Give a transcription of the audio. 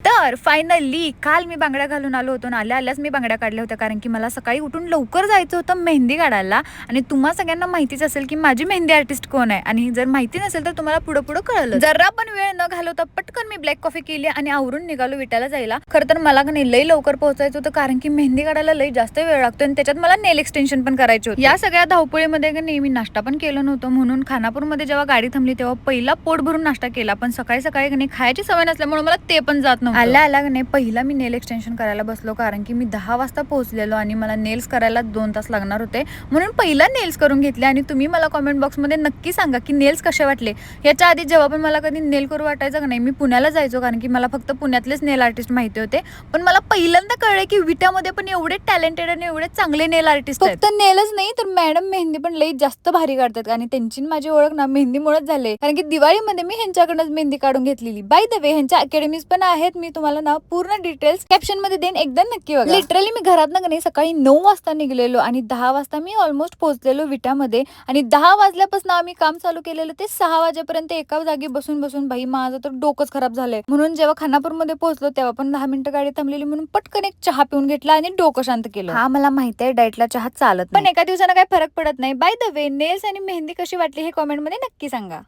तर फायनली काल मी बांगड्या घालून आलो होतो ना, आल्याच मी बांगड्या काढल्या होत्या कारण की मला सकाळी उठून लवकर जायचं होतं मेहंदी काढायला. आणि तुम्हा सगळ्यांना माहितीच असेल की माझी मेहंदी आर्टिस्ट कोण आहे, आणि जर माहिती नसेल तर तुम्हाला पुढे पुढे कळलं. जरा पण वेळ न घालवता पटकन मी ब्लॅक कॉफी केली आणि आवरून निघालो विटायला जायला. खरं तर मला नाही लई लवकर पोहोचायचं होतं कारण की मेहंदी काढायला लई जास्त वेळ लागतो आणि त्याच्यात मला नेल एक्सटेन्शन पण करायचे होते. या सगळ्या धावपळीमध्ये नेहमी नाश्ता पण केलं नव्हतं, म्हणून खानापूरमध्ये जेव्हा गाडी थांबली तेव्हा पहिला पोट भरून नाश्ता केला. पण सकाळी सकाळी खायची सवय नसल्यामुळे मला ते पण जात नव्हतं. आला पहिला मी नेल एक्सटेन्शन करायला बसलो कारण की मी 10 वाजता पोहोचलेलो आणि मला नेल्स करायला 2 तास लागणार होते, म्हणून पहिला नेल्स करून घेतले. आणि तुम्ही मला कमेंट बॉक्समध्ये नक्की सांगा की नेल्स कसे वाटले. याच्या आधी जेव्हा पण मला कधी नेल करू वाटायचं का नाही, मी पुण्याला जायचो कारण की मला फक्त पुण्यातलेच नेल आर्टिस्ट माहिती होते. पण मला पहिल्यांदा कळले की विट्यामध्ये पण एवढे टॅलेंटेड आणि एवढे चांगले नेल आर्टिस्ट आहेत. फक्त नेलच नाही तर मॅडम मेहंदी पण लई जास्त भारी काढतात आणि त्यांची माझी ओळख ना मेहंदीमुळेच झाले. कारण की दिवाळीमध्ये मी ह्यांच्याकडूनच मेहंदी काढून घेतलेली. बाय द वे ह्यांच्या अकॅडमीज पण आहेत, मी तुम्हाला ना पूर्ण डिटेल्स कॅप्शन मध्ये देईन, एकदा नक्की बघा. लिटरली मी घरात नाही सकाळी 9 वाजता निघलेलो आणि 10 वाजता मी ऑलमोस्ट पोहोचलेलो विटामध्ये. आणि 10 वाजल्यापासून आम्ही काम चालू केलेलं ते 6 वाजेपर्यंत एका जागी बसून बसून भाई माझं तर डोकंच खराब झालंय. म्हणून जेव्हा खानापूरमध्ये पोहोचलो तेव्हा पण 10 मिनिटं गाडी थांबलेली, म्हणून पटकन एक चहा पिऊन घेतला आणि डोकं शांत केलं. हा मला माहिती आहे डाएटला चहा चालत पण एका दिवसानं काही फरक पडत नाही. बाय द वे नेल्स आणि मेहंदी कशी वाटली हे कॉमेंट मध्ये नक्की सांगा.